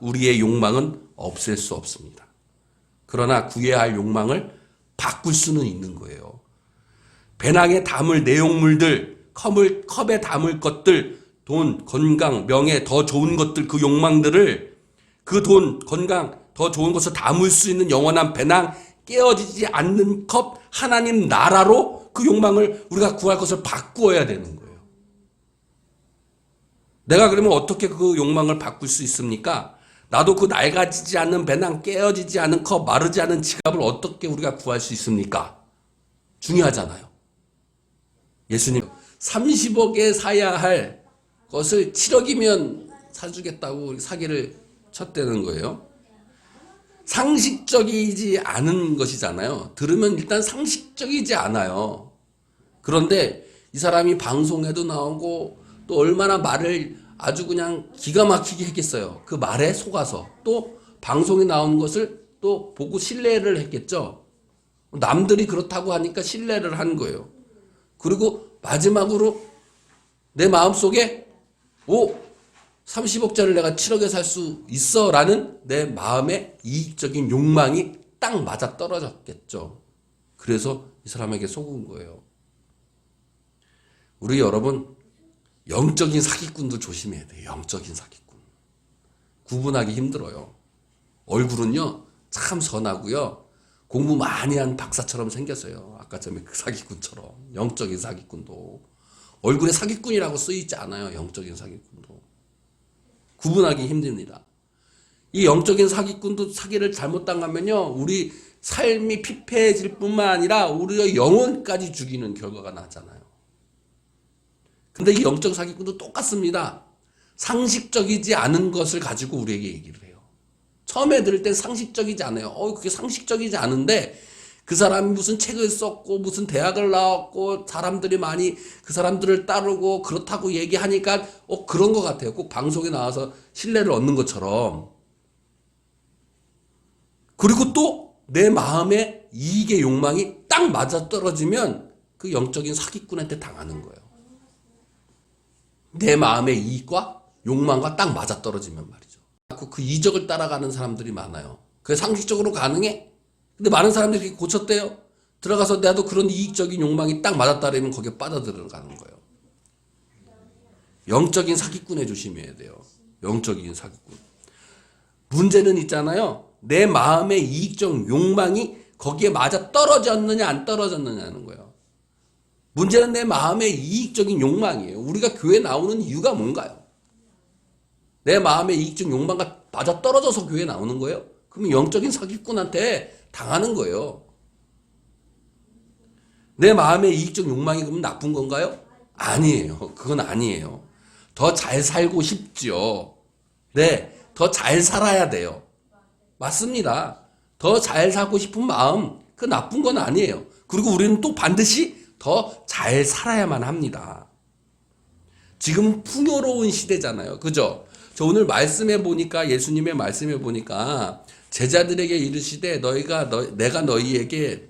우리의 욕망은 없앨 수 없습니다. 그러나 구해야 할 욕망을 바꿀 수는 있는 거예요. 배낭에 담을 내용물들, 컵에 담을 것들, 돈, 건강, 명예, 더 좋은 것들, 그 욕망들을 그 돈, 건강, 더 좋은 것을 담을 수 있는 영원한 배낭, 깨어지지 않는 컵, 하나님 나라로 그 욕망을 우리가 구할 것을 바꾸어야 되는 거예요. 내가 그러면 어떻게 그 욕망을 바꿀 수 있습니까? 나도 그 낡아지지 않는 배낭, 깨어지지 않은 컵, 마르지 않은 지갑을 어떻게 우리가 구할 수 있습니까? 중요하잖아요. 예수님 30억에 사야 할 것을 7억이면 사주겠다고 사기를 쳤다는 거예요. 상식적이지 않은 것이잖아요. 들으면 일단 상식적이지 않아요. 그런데 이 사람이 방송에도 나오고 또 얼마나 말을 아주 그냥 기가 막히게 했겠어요. 그 말에 속아서 또 방송에 나온 것을 또 보고 신뢰를 했겠죠. 남들이 그렇다고 하니까 신뢰를 한 거예요. 그리고 마지막으로 내 마음속에 30억짜리를 내가 7억에 살 수 있어 라는 내 마음의 이익적인 욕망이 딱 맞아 떨어졌겠죠. 그래서 이 사람에게 속은 거예요. 우리 여러분 영적인 사기꾼도 조심해야 돼요. 영적인 사기꾼. 구분하기 힘들어요. 얼굴은요 참 선하고요. 공부 많이 한 박사처럼 생겼어요. 아까 전에 그 사기꾼처럼. 영적인 사기꾼도. 얼굴에 사기꾼이라고 쓰이지 않아요. 영적인 사기꾼도. 구분하기 힘듭니다. 이 영적인 사기꾼도 사기를 잘못 당하면요. 우리 삶이 피폐해질 뿐만 아니라 우리의 영혼까지 죽이는 결과가 나잖아요. 근데 이 영적 사기꾼도 똑같습니다. 상식적이지 않은 것을 가지고 우리에게 얘기를 해요. 처음에 들을 땐 상식적이지 않아요. 그게 상식적이지 않은데 그 사람이 무슨 책을 썼고 무슨 대학을 나왔고 사람들이 많이 그 사람들을 따르고 그렇다고 얘기하니까 그런 것 같아요. 꼭 방송에 나와서 신뢰를 얻는 것처럼. 그리고 또 내 마음의 이익의 욕망이 딱 맞아떨어지면 그 영적인 사기꾼한테 당하는 거예요. 내 마음의 이익과 욕망과 딱 맞아떨어지면 말이죠. 그 이적을 따라가는 사람들이 많아요. 그게 상식적으로 가능해? 근데 많은 사람들이 고쳤대요. 들어가서 나도 그런 이익적인 욕망이 딱 맞아떨어지면 거기에 빠져들어가는 거예요. 영적인 사기꾼에 조심해야 돼요. 영적인 사기꾼. 문제는 있잖아요. 내 마음의 이익적 욕망이 거기에 맞아 떨어졌느냐 안 떨어졌느냐는 거예요. 문제는 내 마음의 이익적인 욕망이에요. 우리가 교회 나오는 이유가 뭔가요? 내 마음의 이익적 욕망과 맞아 떨어져서 교회 나오는 거예요? 그러면 영적인 사기꾼한테 당하는 거예요. 내 마음의 이익적 욕망이 그러면 나쁜 건가요? 아니에요. 그건 아니에요. 더 잘 살고 싶죠. 네, 더 잘 살아야 돼요. 맞습니다. 더 잘 살고 싶은 마음, 그 나쁜 건 아니에요. 그리고 우리는 또 반드시 더 잘 살아야만 합니다. 지금 풍요로운 시대잖아요. 그죠? 저 오늘 말씀해 보니까 예수님의 말씀해 보니까 제자들에게 이르시되 내가 너희에게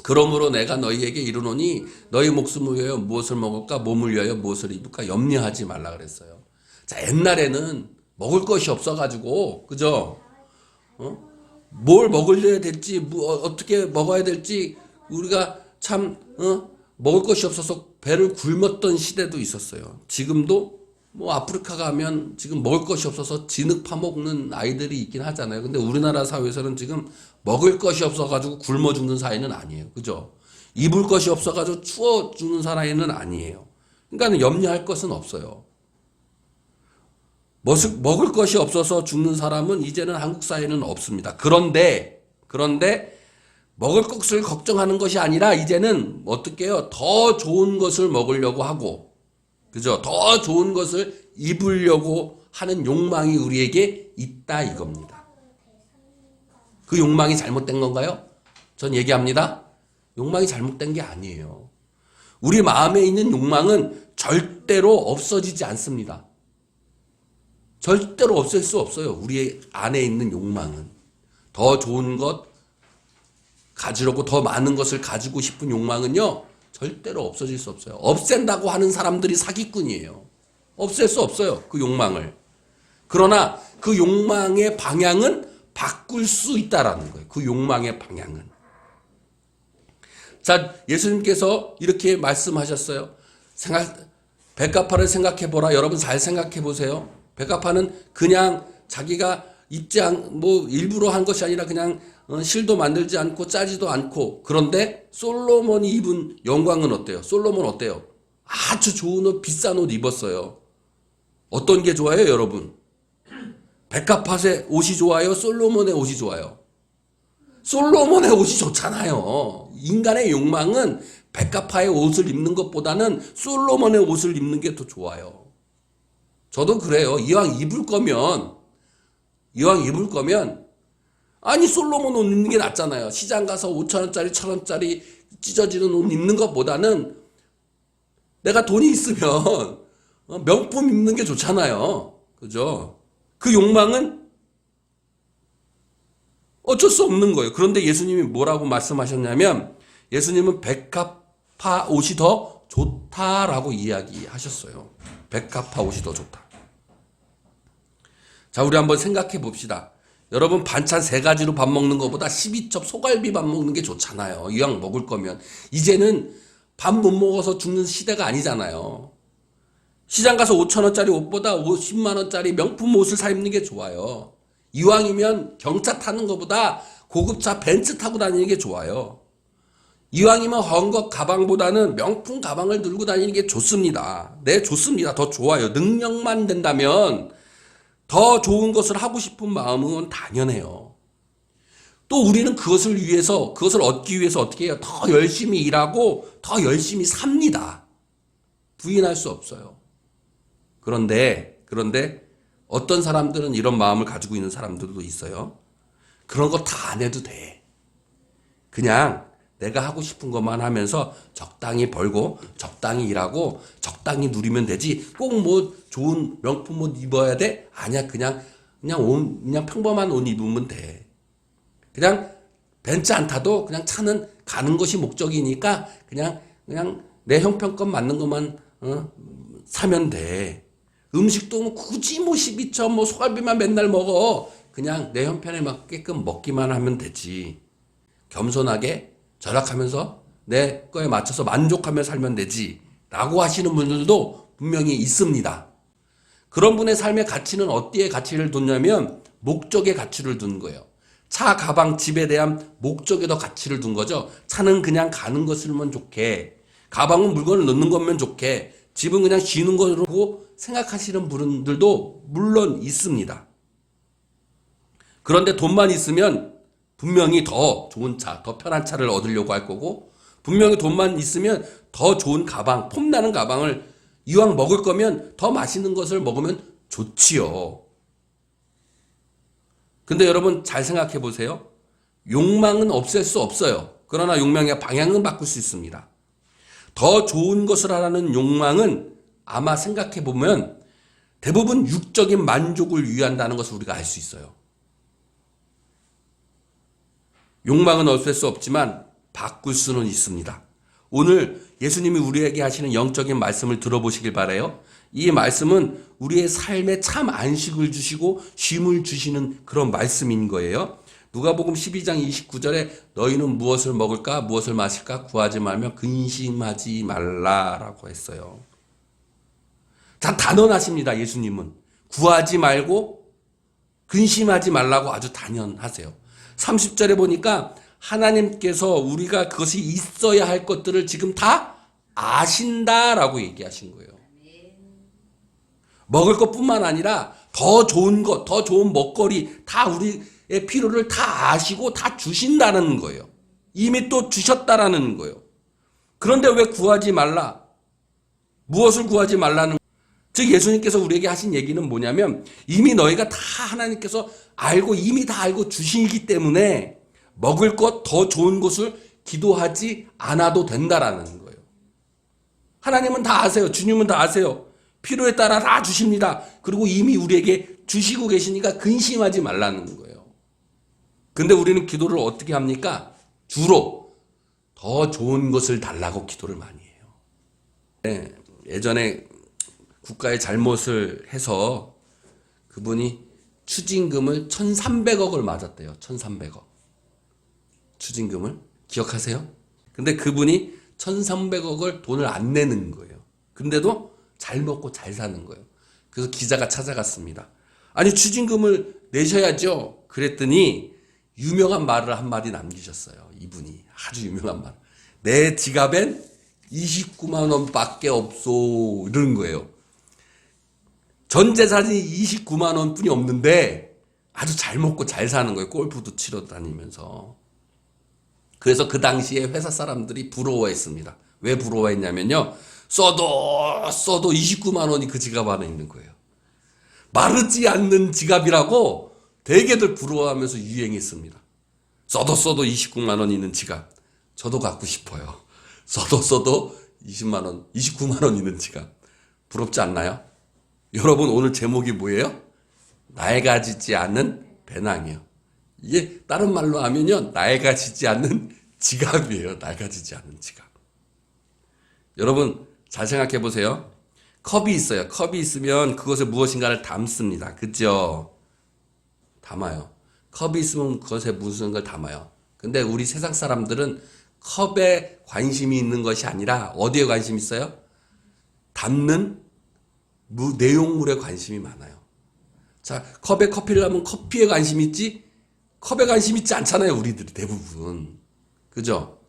그러므로 내가 너희에게 이르노니 너희 목숨을 위하여 무엇을 먹을까 몸을 위하여 무엇을 입을까 염려하지 말라 그랬어요. 자, 옛날에는 먹을 것이 없어가지고 그죠? 뭘 먹어야 될지 어떻게 먹어야 될지 우리가 참 먹을 것이 없어서 배를 굶었던 시대도 있었어요. 지금도 뭐 아프리카 가면 지금 먹을 것이 없어서 진흙 파먹는 아이들이 있긴 하잖아요. 근데 우리나라 사회에서는 지금 먹을 것이 없어가지고 굶어 죽는 사회는 아니에요. 그죠? 입을 것이 없어가지고 추워 죽는 사회는 아니에요. 그러니까 염려할 것은 없어요. 먹을 것이 없어서 죽는 사람은 이제는 한국 사회는 없습니다. 그런데 먹을 것을 걱정하는 것이 아니라 이제는 어떻게 해요? 더 좋은 것을 먹으려고 하고 그죠? 더 좋은 것을 입으려고 하는 욕망이 우리에게 있다 이겁니다. 그 욕망이 잘못된 건가요? 전 얘기합니다. 욕망이 잘못된 게 아니에요. 우리 마음에 있는 욕망은 절대로 없어지지 않습니다. 절대로 없앨 수 없어요. 우리 안에 있는 욕망은. 더 좋은 것 가지려고 더 많은 것을 가지고 싶은 욕망은요. 절대로 없어질 수 없어요. 없앤다고 하는 사람들이 사기꾼이에요. 없앨 수 없어요. 그 욕망을. 그러나 그 욕망의 방향은 바꿀 수 있다라는 거예요. 그 욕망의 방향은. 자, 예수님께서 이렇게 말씀하셨어요. 백합화를 생각해 보라. 여러분 잘 생각해 보세요. 백합화는 그냥 자기가 일부러 한 것이 아니라 그냥 실도 만들지 않고 짜지도 않고, 그런데 솔로몬이 입은 영광은 어때요? 솔로몬 어때요? 아주 좋은 옷, 비싼 옷 입었어요. 어떤 게 좋아요, 여러분? 백합화의 옷이 좋아요? 솔로몬의 옷이 좋아요? 솔로몬의 옷이 좋잖아요. 인간의 욕망은 백합화의 옷을 입는 것보다는 솔로몬의 옷을 입는 게 더 좋아요. 저도 그래요. 이왕 입을 거면 아니 솔로몬 옷 입는 게 낫잖아요. 시장 가서 5,000원짜리 1,000원짜리 찢어지는 옷 입는 것보다는 내가 돈이 있으면 명품 입는 게 좋잖아요. 그죠? 그 욕망은 어쩔 수 없는 거예요. 그런데 예수님이 뭐라고 말씀하셨냐면, 예수님은 백합화 옷이 더 좋다라고 이야기하셨어요. 백합화 옷이 더 좋다. 자, 우리 한번 생각해 봅시다. 여러분, 반찬 3가지로 밥 먹는 것보다 12첩 소갈비 밥 먹는 게 좋잖아요. 이왕 먹을 거면. 이제는 밥 못 먹어서 죽는 시대가 아니잖아요. 시장 가서 5,000원짜리 옷보다 50만 원짜리 명품 옷을 사 입는 게 좋아요. 이왕이면 경차 타는 것보다 고급차 벤츠 타고 다니는 게 좋아요. 이왕이면 헝겊 가방보다는 명품 가방을 들고 다니는 게 좋습니다. 네, 좋습니다. 더 좋아요. 능력만 된다면 더 좋은 것을 하고 싶은 마음은 당연해요. 또 우리는 그것을 위해서, 그것을 얻기 위해서 어떻게 해요? 더 열심히 일하고 더 열심히 삽니다. 부인할 수 없어요. 그런데 어떤 사람들은 이런 마음을 가지고 있는 사람들도 있어요. 그런 거 다 안 해도 돼. 그냥 내가 하고 싶은 것만 하면서 적당히 벌고 적당히 일하고 적당히 누리면 되지. 꼭 뭐 좋은 명품 옷 입어야 돼? 아니야. 그냥 평범한 옷 입으면 돼. 그냥 벤츠 안 타도 그냥 차는 가는 것이 목적이니까 그냥 내 형편껏 맞는 것만 사면 돼. 음식도 뭐 굳이 12점 소갈비만 맨날 먹어. 그냥 내 형편에 맞게끔 먹기만 하면 되지. 겸손하게 절약하면서 내 거에 맞춰서 만족하며 살면 되지. 라고 하시는 분들도 분명히 있습니다. 그런 분의 삶의 가치는 어디에 가치를 뒀냐면 목적에 가치를 둔 거예요. 차, 가방, 집에 대한 목적에 더 가치를 둔 거죠. 차는 그냥 가는 것을만 좋게, 가방은 물건을 넣는 것만 좋게, 집은 그냥 쉬는 거로 생각하시는 분들도 물론 있습니다. 그런데 돈만 있으면 분명히 더 좋은 차, 더 편한 차를 얻으려고 할 거고, 분명히 돈만 있으면 더 좋은 가방, 폼나는 가방을 이왕 먹을 거면 더 맛있는 것을 먹으면 좋지요. 근데 여러분 잘 생각해 보세요. 욕망은 없앨 수 없어요. 그러나 욕망의 방향은 바꿀 수 있습니다. 더 좋은 것을 하라는 욕망은 아마 생각해 보면 대부분 육적인 만족을 위한다는 것을 우리가 알 수 있어요. 욕망은 없앨 수 없지만 바꿀 수는 있습니다. 오늘 예수님이 우리에게 하시는 영적인 말씀을 들어보시길 바라요. 이 말씀은 우리의 삶에 참 안식을 주시고 쉼을 주시는 그런 말씀인 거예요. 누가복음 12장 29절에 너희는 무엇을 먹을까 무엇을 마실까 구하지 말며 근심하지 말라라고 했어요. 다 단언하십니다. 예수님은 구하지 말고 근심하지 말라고 아주 단언하세요. 30절에 보니까 하나님께서 우리가 그것이 있어야 할 것들을 지금 다 아신다라고 얘기하신 거예요. 먹을 것뿐만 아니라 더 좋은 것, 더 좋은 먹거리 다 우리의 필요를 다 아시고 다 주신다는 거예요. 이미 또 주셨다라는 거예요. 그런데 왜 구하지 말라? 무엇을 구하지 말라는 거예요? 즉 예수님께서 우리에게 하신 얘기는 뭐냐면 이미 너희가 다 하나님께서 알고 이미 다 알고 주시기 때문에 먹을 것 더 좋은 것을 기도하지 않아도 된다라는 거예요. 하나님은 다 아세요. 주님은 다 아세요. 필요에 따라 다 주십니다. 그리고 이미 우리에게 주시고 계시니까 근심하지 말라는 거예요. 근데 우리는 기도를 어떻게 합니까? 주로 더 좋은 것을 달라고 기도를 많이 해요. 네, 예전에 국가의 잘못을 해서 그분이 추징금을 1,300억을 맞았대요. 1,300억. 추징금을. 기억하세요? 근데 그분이 1,300억을 돈을 안 내는 거예요. 근데도 잘 먹고 잘 사는 거예요. 그래서 기자가 찾아갔습니다. 아니 추징금을 내셔야죠. 그랬더니 유명한 말을 한마디 남기셨어요. 이분이 아주 유명한 말. 내 지갑엔 29만 원밖에 없소. 이러는 거예요. 전 재산이 29만 원뿐이 없는데 아주 잘 먹고 잘 사는 거예요. 골프도 치러 다니면서. 그래서 그 당시에 회사 사람들이 부러워했습니다. 왜 부러워했냐면요. 써도 29만 원이 그 지갑 안에 있는 거예요. 마르지 않는 지갑이라고 되게들 부러워하면서 유행했습니다. 써도 29만 원 있는 지갑. 저도 갖고 싶어요. 써도 20만 원, 29만 원 있는 지갑. 부럽지 않나요? 여러분 오늘 제목이 뭐예요? 낡아지지 않는 배낭이에요. 이게 다른 말로 하면요. 낡아지지 않는 지갑이에요. 낡아지지 않는 지갑. 여러분 잘 생각해 보세요. 컵이 있어요. 컵이 있으면 그것에 무엇인가를 담습니다. 그죠? 담아요. 컵이 있으면 그것에 무슨 걸 담아요. 근데 우리 세상 사람들은 컵에 관심이 있는 것이 아니라 어디에 관심이 있어요? 담는 내용물에 관심이 많아요. 자, 컵에 커피를 하면 커피에 관심이 있지 컵에 관심이 있지 않잖아요. 우리들이 대부분. 그죠?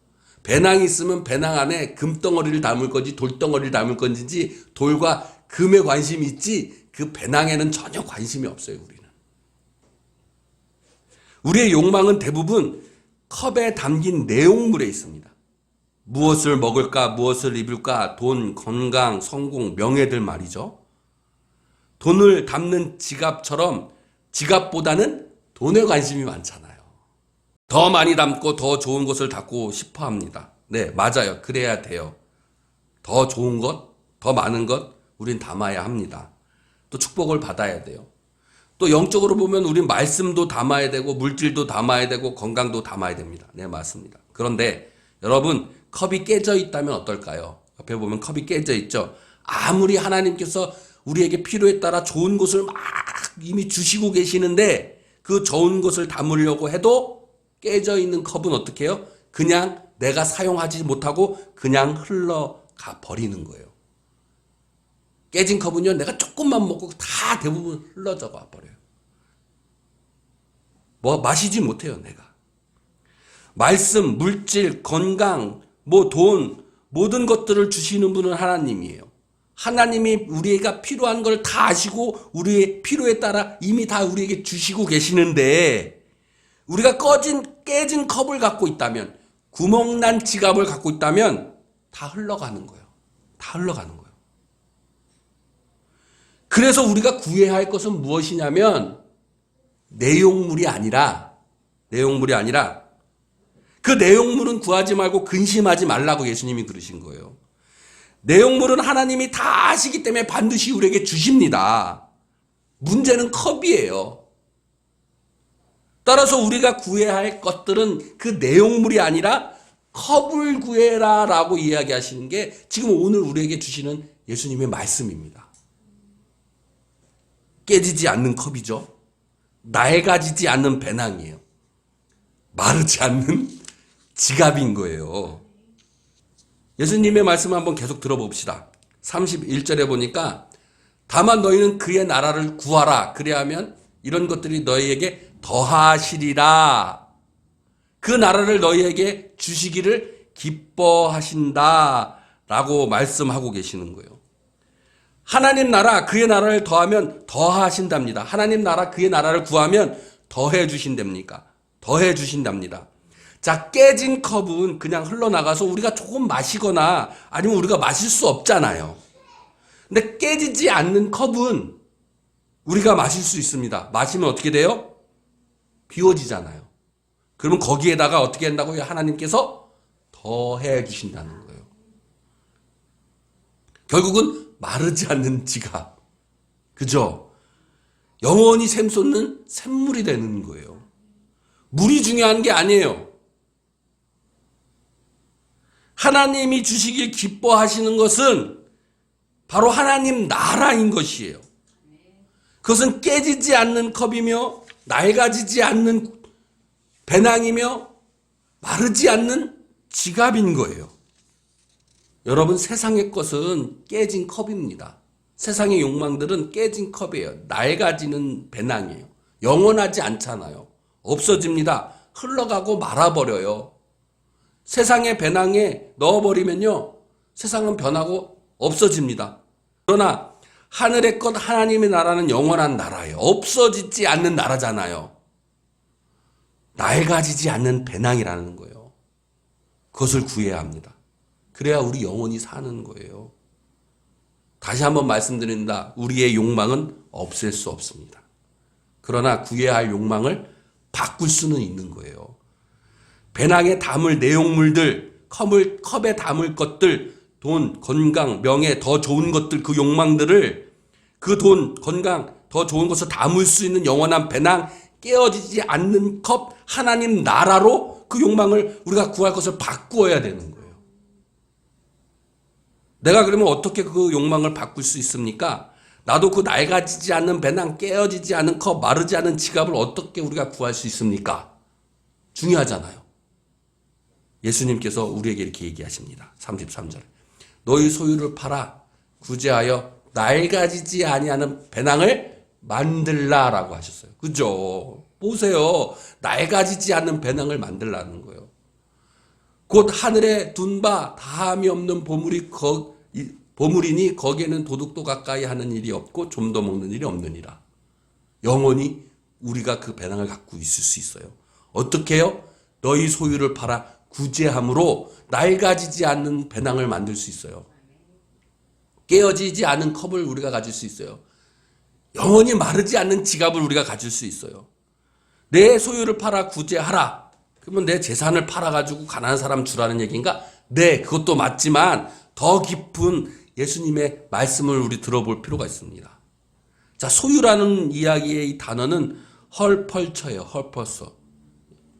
배낭이 있으면 배낭 안에 금덩어리를 담을 건지 돌덩어리를 담을 건지 돌과 금에 관심이 있지 그 배낭에는 전혀 관심이 없어요. 우리는. 우리의 욕망은 대부분 컵에 담긴 내용물에 있습니다. 무엇을 먹을까, 무엇을 입을까, 돈, 건강, 성공, 명예들 말이죠. 돈을 담는 지갑처럼 지갑보다는 돈에 관심이 많잖아요. 더 많이 담고 더 좋은 것을 담고 싶어 합니다. 네, 맞아요. 그래야 돼요. 더 좋은 것, 더 많은 것 우린 담아야 합니다. 또 축복을 받아야 돼요. 또 영적으로 보면 우린 말씀도 담아야 되고 물질도 담아야 되고 건강도 담아야 됩니다. 네, 맞습니다. 그런데 여러분 컵이 깨져 있다면 어떨까요? 옆에 보면 컵이 깨져 있죠. 아무리 하나님께서 우리에게 필요에 따라 좋은 것을 막 이미 주시고 계시는데 그 좋은 것을 담으려고 해도 깨져 있는 컵은 어떻게 해요? 그냥 내가 사용하지 못하고 그냥 흘러가 버리는 거예요. 깨진 컵은요, 내가 조금만 먹고 다 대부분 흘러져 가 버려요. 마시지 못해요, 내가. 말씀, 물질, 건강, 돈, 모든 것들을 주시는 분은 하나님이에요. 하나님이 우리가 필요한 걸 다 아시고 우리의 필요에 따라 이미 다 우리에게 주시고 계시는데 우리가 깨진 컵을 갖고 있다면 구멍난 지갑을 갖고 있다면 다 흘러가는 거예요. 다 흘러가는 거예요. 그래서 우리가 구해야 할 것은 무엇이냐면 내용물이 아니라 그 내용물은 구하지 말고 근심하지 말라고 예수님이 그러신 거예요. 내용물은 하나님이 다 아시기 때문에 반드시 우리에게 주십니다. 문제는 컵이에요. 따라서 우리가 구해야 할 것들은 그 내용물이 아니라 컵을 구해라 라고 이야기하시는 게 지금 오늘 우리에게 주시는 예수님의 말씀입니다. 깨지지 않는 컵이죠. 낡아지지 않는 배낭이에요. 마르지 않는 지갑인 거예요. 예수님의 말씀을 한번 계속 들어봅시다. 31절에 보니까 다만 너희는 그의 나라를 구하라. 그래야하면 이런 것들이 너희에게 더하시리라. 그 나라를 너희에게 주시기를 기뻐하신다. 라고 말씀하고 계시는 거예요. 하나님 나라, 그의 나라를 더하면 더하신답니다. 하나님 나라, 그의 나라를 구하면 더해 주신답니까? 더해 주신답니다. 자, 깨진 컵은 그냥 흘러나가서 우리가 조금 마시거나 아니면 우리가 마실 수 없잖아요. 근데 깨지지 않는 컵은 우리가 마실 수 있습니다. 마시면 어떻게 돼요? 비워지잖아요. 그러면 거기에다가 어떻게 한다고요? 하나님께서 더해 주신다는 거예요. 결국은 마르지 않는 지갑. 그죠? 영원히 샘솟는 샘물이 되는 거예요. 물이 중요한 게 아니에요. 하나님이 주시길 기뻐하시는 것은 바로 하나님 나라인 것이에요. 그것은 깨지지 않는 컵이며 낡아지지 않는 배낭이며 마르지 않는 지갑인 거예요. 여러분, 세상의 것은 깨진 컵입니다. 세상의 욕망들은 깨진 컵이에요. 낡아지는 배낭이에요. 영원하지 않잖아요. 없어집니다. 흘러가고 말아버려요. 세상의 배낭에 넣어버리면요, 세상은 변하고 없어집니다. 그러나 하늘의 것 하나님의 나라는 영원한 나라예요. 없어지지 않는 나라잖아요. 낡아지지 않는 배낭이라는 거예요. 그것을 구해야 합니다. 그래야 우리 영혼이 사는 거예요. 다시 한번 말씀드립니다. 우리의 욕망은 없앨 수 없습니다. 그러나 구해야 할 욕망을 바꿀 수는 있는 거예요. 배낭에 담을 내용물들, 컵에 담을 것들, 돈, 건강, 명예, 더 좋은 것들, 그 욕망들을, 그 돈, 건강, 더 좋은 것을 담을 수 있는 영원한 배낭, 깨어지지 않는 컵, 하나님 나라로 그 욕망을 우리가 구할 것을 바꾸어야 되는 거예요. 내가 그러면 어떻게 그 욕망을 바꿀 수 있습니까? 나도 그 낡아지지 않는 배낭, 깨어지지 않은 컵, 마르지 않은 지갑을 어떻게 우리가 구할 수 있습니까? 중요하잖아요. 예수님께서 우리에게 이렇게 얘기하십니다. 33절에. 너희 소유를 팔아 구제하여 낡아지지 아니하는 배낭을 만들라라고 하셨어요. 그죠? 보세요. 낡아지지 않는 배낭을 만들라는 거예요. 곧 하늘에 둔 바 다함이 없는 보물이니 거기에는 도둑도 가까이 하는 일이 없고 좀도 먹는 일이 없느니라. 영원히 우리가 그 배낭을 갖고 있을 수 있어요. 어떻게 해요? 너희 소유를 팔아 구제함으로 낡아지지 않는 배낭을 만들 수 있어요. 깨어지지 않은 컵을 우리가 가질 수 있어요. 영원히 마르지 않는 지갑을 우리가 가질 수 있어요. 내 소유를 팔아 구제하라. 그러면 내 재산을 팔아가지고 가난한 사람 주라는 얘기인가? 네, 그것도 맞지만 더 깊은 예수님의 말씀을 우리 들어볼 필요가 있습니다. 자, 소유라는 이야기의 이 단어는 헐펄처예요. 헐펄서.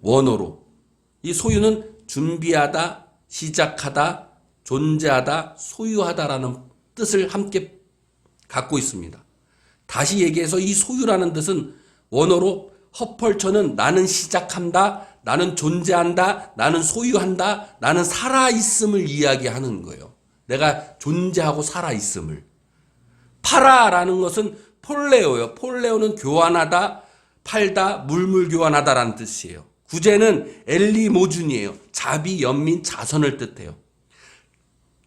원어로. 이 소유는 준비하다, 시작하다, 존재하다, 소유하다라는 뜻을 함께 갖고 있습니다. 다시 얘기해서 이 소유라는 뜻은 원어로 헛펄처는 나는 시작한다, 나는 존재한다, 나는 소유한다, 나는 살아있음을 이야기하는 거예요. 내가 존재하고 살아있음을. 팔아라는 것은 폴레오예요. 폴레오는 교환하다, 팔다, 물물 교환하다라는 뜻이에요. 구제는 엘리모준이에요. 자비, 연민, 자선을 뜻해요.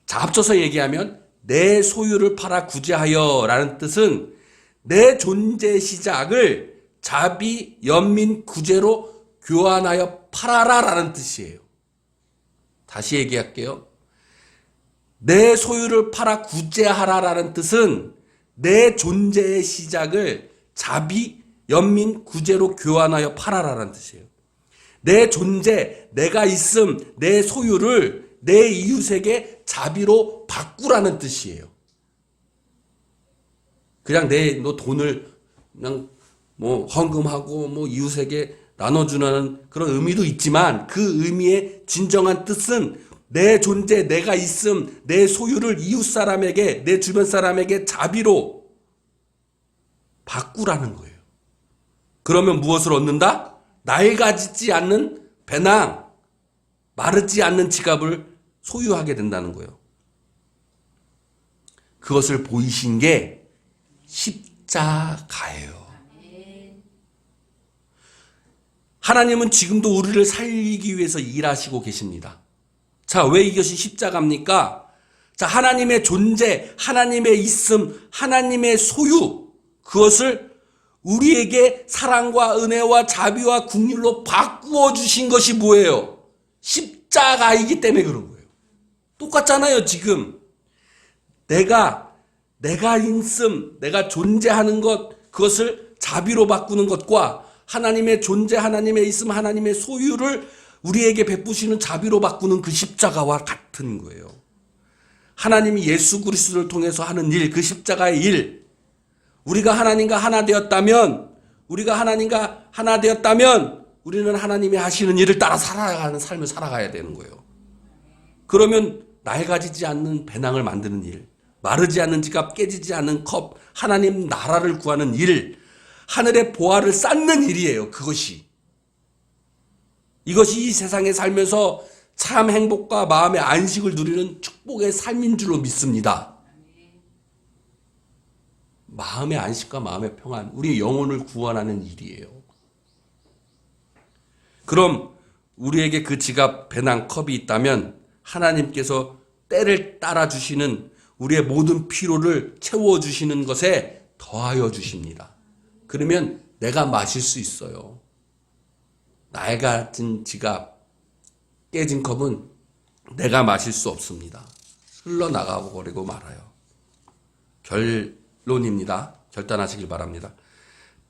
자, 합쳐서 얘기하면 내 소유를 팔아 구제하여 라는 뜻은 내 존재 시작을 자비, 연민, 구제로 교환하여 팔아라 라는 뜻이에요. 다시 얘기할게요. 내 소유를 팔아 구제하라 라는 뜻은 내 존재의 시작을 자비, 연민, 구제로 교환하여 팔아라라는 뜻이에요. 내 존재, 내가 있음, 내 소유를 내 이웃에게 자비로 바꾸라는 뜻이에요. 그냥 너 돈을 그냥 헌금하고 이웃에게 나눠주는 그런 의미도 있지만 그 의미의 진정한 뜻은 내 존재, 내가 있음, 내 소유를 이웃 사람에게, 내 주변 사람에게 자비로 바꾸라는 거예요. 그러면 무엇을 얻는다? 낡아지지 않는 배낭, 마르지 않는 지갑을 소유하게 된다는 거예요. 그것을 보이신 게 십자가예요. 하나님은 지금도 우리를 살리기 위해서 일하시고 계십니다. 자, 왜 이것이 십자가입니까? 자, 하나님의 존재, 하나님의 있음, 하나님의 소유, 그것을 우리에게 사랑과 은혜와 자비와 긍휼로 바꾸어 주신 것이 뭐예요? 십자가이기 때문에 그런 거예요. 똑같잖아요, 지금. 내가 있음, 내가 존재하는 것, 그것을 자비로 바꾸는 것과 하나님의 존재, 하나님의 있음, 하나님의 소유를 우리에게 베푸시는 자비로 바꾸는 그 십자가와 같은 거예요. 하나님이 예수 그리스도를 통해서 하는 일, 그 십자가의 일, 우리가 하나님과 하나 되었다면 우리는 하나님이 하시는 일을 따라 살아가는 삶을 살아가야 되는 거예요. 그러면 낡아지지 않는 배낭을 만드는 일, 마르지 않는 지갑, 깨지지 않는 컵, 하나님 나라를 구하는 일, 하늘의 보화를 쌓는 일이에요. 이것이 이 세상에 살면서 참 행복과 마음의 안식을 누리는 축복의 삶인 줄로 믿습니다. 마음의 안식과 마음의 평안, 우리 영혼을 구원하는 일이에요. 그럼 우리에게 그 지갑, 배낭, 컵이 있다면 하나님께서 때를 따라 주시는 우리의 모든 필요를 채워주시는 것에 더하여 주십니다. 그러면 내가 마실 수 있어요. 낡아진 지갑, 깨진 컵은 내가 마실 수 없습니다. 흘러나가 버리고 말아요. 결론입니다. 결단하시길 바랍니다.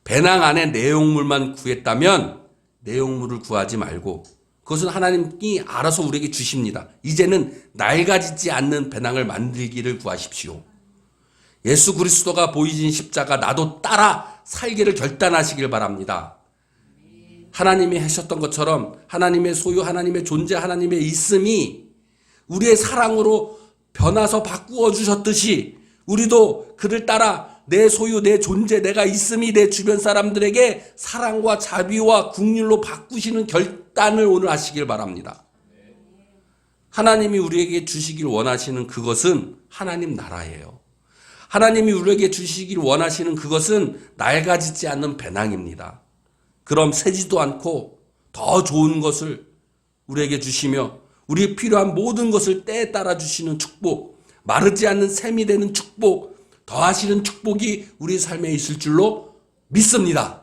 배낭 안에 내용물만 구했다면 내용물을 구하지 말고 그것은 하나님이 알아서 우리에게 주십니다. 이제는 낡아지지 않는 배낭을 만들기를 구하십시오. 예수 그리스도가 보이신 십자가 나도 따라 살기를 결단하시길 바랍니다. 하나님이 하셨던 것처럼 하나님의 소유, 하나님의 존재, 하나님의 있음이 우리의 사랑으로 변화서 바꾸어 주셨듯이 우리도 그를 따라 내 소유, 내 존재, 내가 있음이 내 주변 사람들에게 사랑과 자비와 긍휼로 바꾸시는 결단을 오늘 하시길 바랍니다. 하나님이 우리에게 주시길 원하시는 그것은 하나님 나라예요. 하나님이 우리에게 주시길 원하시는 그것은 낡아지지 않는 배낭입니다. 그럼 새지도 않고 더 좋은 것을 우리에게 주시며 우리의 필요한 모든 것을 때에 따라 주시는 축복, 마르지 않는 샘이 되는 축복, 더하시는 축복이 우리 삶에 있을 줄로 믿습니다.